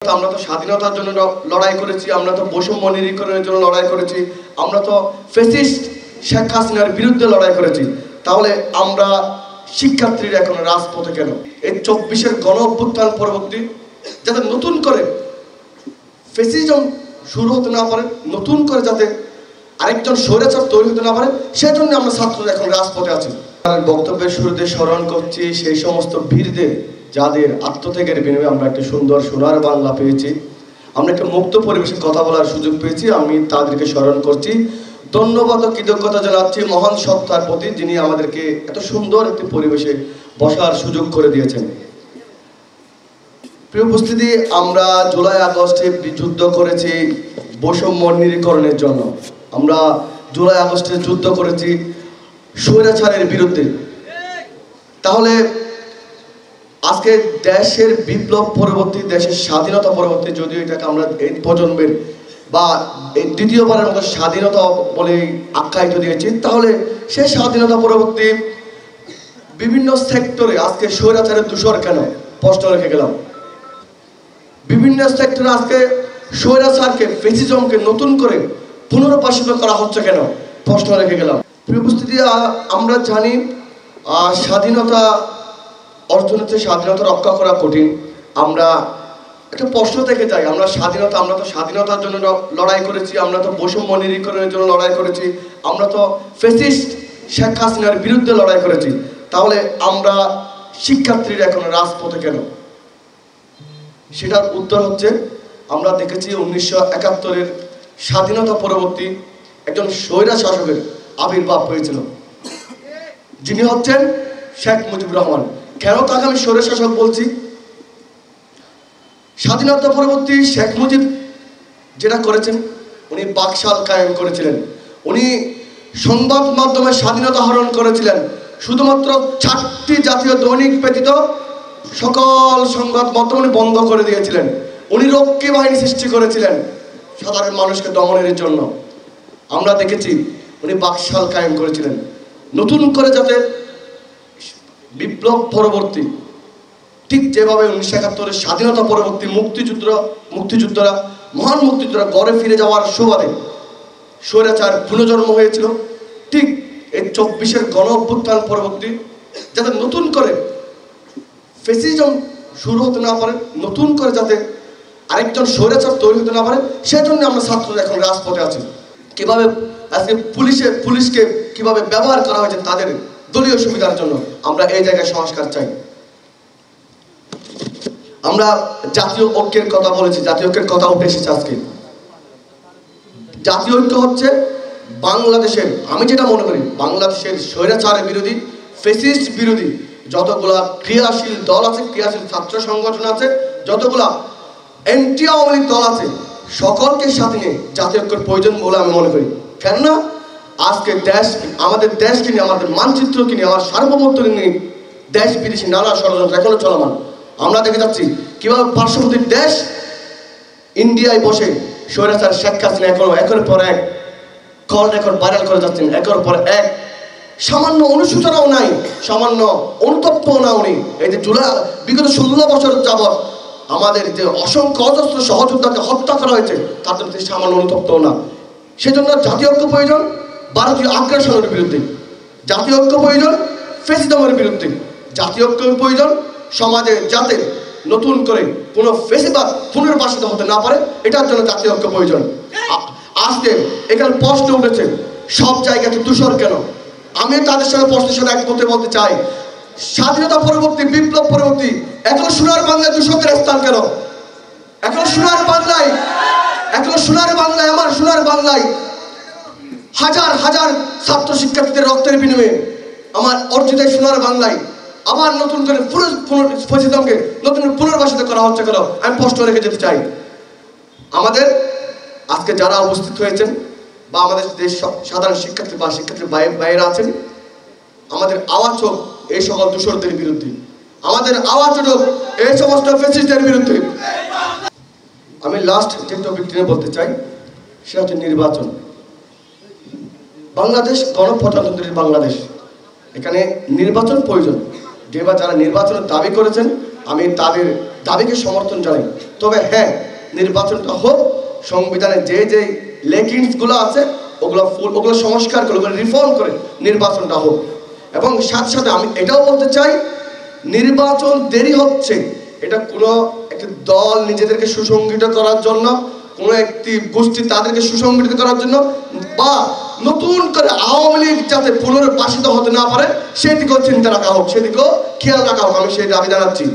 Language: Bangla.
আমরা তো স্বাধীনতার জন্য লড়াই করেছি, আমরা তো বৈষম্য নিরীকরণের জন্য লড়াই করেছি, আমরা তো ফ্যাসিস্ট শেখ হাসিনার বিরুদ্ধে লড়াই করেছি। তাহলে আমরা শিক্ষার্থীরা এখন রাজপথে কেন? এই 24-এর গণ অভ্যুত্থান পরবর্তী যাতে নতুন করে ফ্যাসিজম শুরু হতে না পারে, নতুন করে যাতে আরেকজন স্বৈরাচার তৈরি হতে না পারে, সেজন্য আমরা ছাত্ররা এখন রাজপথে আছি। বক্তব্যের শুরুতে স্মরণ করছি সেই সমস্ত বীরদের যাদের আত্মত্যাগের বিনিময়ে আমরা একটা সুন্দর সোনার বাংলা পেয়েছি, আমরা একটা মুক্ত পরিবেশে কথা বলার সুযোগ পেয়েছি। আমি তাদেরকে স্মরণ করছি, ধন্যবাদ ও কৃতজ্ঞতা জানাচ্ছি মহান সত্তার প্রতি, যিনি আমাদেরকে এত সুন্দর একটি পরিবেশে বসার সুযোগ করে দিয়েছেন। প্রিয় উপস্থিতি, আমরা জুলাই আগস্টে যুদ্ধ করেছি বৈষম্য নিরীকরণের জন্য, আমরা জুলাই আগস্টে যুদ্ধ করেছি স্বৈরাচারের বিরুদ্ধে। তাহলে আজকে দেশের বিপ্লব পরবর্তী, দেশের স্বাধীনতা পরবর্তী, যদিও এটাকে আমরা এই প্রজন্মের বা এই দ্বিতীয়বারের মতো স্বাধীনতা বলে আখ্যায়িত দিয়েছি, তাহলে সেই স্বাধীনতা পরবর্তী বিভিন্ন সেক্টরে আজকে স্বৈরাচারের দূষর কেন প্রশ্ন রেখে গেলাম। বিভিন্ন সেক্টরে আজকে স্বৈরাচারকে, ফ্যাসিজমকে নতুন করে পুনর্বাসিত করা হচ্ছে কেন প্রশ্ন রেখে গেলাম। প্রিয় উপস্থিতি, আমরা জানি স্বাধীনতা অর্জনীতে স্বাধীনতা রক্ষা করা কঠিন। আমরা একটা প্রশ্ন থেকে যাই, আমরা তো স্বাধীনতার জন্য লড়াই করেছি, আমরা তো বৈষম্য নিরীকরণের জন্য লড়াই করেছি, আমরা তো ফ্যাসিস্ট শেখ হাসিনার বিরুদ্ধে লড়াই করেছি। তাহলে আমরা শিক্ষার্থীরা এখন রাজপথে কেন? সেটার উত্তর হচ্ছে, আমরা দেখেছি 1971-এর স্বাধীনতা পরবর্তী একজন স্বৈরা শাসকের আবির্ভাব হয়েছিল, যিনি হচ্ছেন শেখ মুজিবুর রহমান। কেন তাকে আমি স্বৈরা শাসক বলছি? স্বাধীনতা পরবর্তী শেখ মুজিব যেটা করেছেন, উনি বাকশাল কায়েম করেছিলেন, উনি সংবাদ মাধ্যমে স্বাধীনতা হরণ করেছিলেন। শুধুমাত্র 4টি জাতীয় দৈনিক ব্যতীত সকল সংবাদ মাধ্যম উনি বন্ধ করে দিয়েছিলেন। উনি রক্ষী বাহিনী সৃষ্টি করেছিলেন সাধারণ মানুষকে দমনের জন্য। আমরা দেখেছি উনি বাকশাল কায়েম করেছিলেন, নতুন করে যাতে বিপ্লব পরবর্তী, ঠিক যেভাবে 1971-এর স্বাধীনতা পরবর্তী মুক্তিযুদ্ধরা মহান মুক্তিযুদ্ধরা গড়ে ফিরে যাওয়ার সুবাদে স্বৈরাচার পুনর্জন্ম হয়েছিল, ঠিক এই 24-এর গণ অভ্যুত্থান পরবর্তী যাতে নতুন করে ফ্যাসিজম শুরু হতে না পারে, নতুন করে যাতে আরেকজন স্বৈরাচার তৈরি হতে না পারে, সেজন্য আমরা ছাত্ররা এখন রাজপথে আছি। কিভাবে আজকে পুলিশকে কিভাবে ব্যবহার করা হয়েছে তাদের দলীয় সুবিধার জন্য, আমরা এই জায়গায় সংস্কার চাই। আমরা জাতীয় ঐক্যের কথা বলেছি, জাতীয় ঐক্যের কথা উঠে এসেছে আজকে। জাতীয় ঐক্য হচ্ছে বাংলাদেশের, আমি যেটা মনে করি, বাংলাদেশের স্বৈরাচারের বিরোধী, ফ্যাসিস্ট বিরোধী যতগুলা ক্রিয়াশীল দল আছে, ক্রিয়াশীল ছাত্র সংগঠন আছে, যতগুলা এন্টি আওয়ামী লীগ দল আছে, সকলকে সাথে নিয়ে জাতীয় ঐক্যের প্রয়োজন বলে আমি মনে করি। কেননা আজকে আমাদের দেশকে নিয়ে, আমাদের মানচিত্রকে নিয়ে, আমার সার্বভৌমত্ব নিয়ে দেশ বিদেশি নানা ষড়যন্ত্র এখনো চলমান। আমরা দেখে যাচ্ছি কিভাবে পার্শ্ববর্তী দেশ ইন্ডিয়ায় বসে স্বৈরাচার শেখ হাসিনা একের পর এক কল রেকর্ড ভাইরাল করে যাচ্ছেন, একের পর এক। সামান্য অনুশোচনাও নাই, সামান্য অনুতপ্তও না উনি। এই যে বিগত 16 বছর যাবৎ আমাদের যে অসংখ্য অজস্র সহযোদ্ধাকে হত্যা করা হয়েছে, তাদের সামান্য অনুতপ্তও না। সেজন্য জাতীয় ঐক্য প্রয়োজন ভারতীয় আগ্রাসনের বিরুদ্ধে, জাতীয় ঐক্য প্রয়োজন ফ্যাসিজমের বিরুদ্ধে, জাতীয় ঐক্য প্রয়োজন সমাজে যাতে নতুন করে কোনো ফ্যাসিবাদ পুনর্বাসিত হতে না পারে, এটার জন্য জাতীয় ঐক্য প্রয়োজন। আজকে এখানে প্রশ্ন উঠেছে সব জায়গাতে দূষণ কেন? আমি তাদের সঙ্গে প্রশ্নের সাথে একমত বলতে চাই, স্বাধীনতা পরবর্তী, বিপ্লব পরবর্তী এখনো সোনার বাংলায় দূষকের স্থান কেন? এখনো সোনার বাংলায়, আমার সোনার বাংলায় হাজার হাজার ছাত্র শিক্ষার্থীদের রক্তের বিনিময়ে আমার অর্জিত সোনার বাংলায় আবার নতুন করে ফ্যাসিজমকে নতুন পুনর্বাসিত করা হচ্ছে কেন? আমি প্রশ্ন রেখে যেতে চাই। আমাদের আজকে যারা উপস্থিত হয়েছেন বা আমাদের দেশ সাধারণ শিক্ষার্থী বা শিক্ষার্থী বাইরে আছেন, আমাদের আওয়াজ হোক এই সকল দূষরদের বিরুদ্ধে, আমাদের আওয়াজ হোক এই সমস্ত ফ্যাসিস্টদের বিরুদ্ধে। আমি লাস্ট যে টপিকটি নিয়ে বলতে চাই সেটা হচ্ছে নির্বাচন। বাংলাদেশ গণপ্রজাতন্ত্রের বাংলাদেশ, এখানে নির্বাচন প্রয়োজন। যারা নির্বাচনের দাবি করেছেন, আমি তাদের দাবিকে সমর্থন জানাই। তবে হ্যাঁ, নির্বাচনটা হোক, সংবিধানে যে যে লেকিংসগুলো আছে ওগুলো সংস্কার করে, ওগুলো রিফর্ম করে নির্বাচনটা হোক। এবং সাথে সাথে আমি এটাও বলতে চাই, নির্বাচন দেরি হচ্ছে এটা কোনো একটি দল নিজেদেরকে সুসংগঠিত করার জন্য, কোনো একটি গোষ্ঠী তাদেরকে সুসংগঠিত করার জন্য, বা নতুন করে আওয়ামী লীগ যাতে পুনর্বাসিত হতে না পারে সেদিকেও চিন্তা রাখা হোক, সেদিকেও খেয়াল রাখা হোক, আমি সেই দাবি জানাচ্ছি।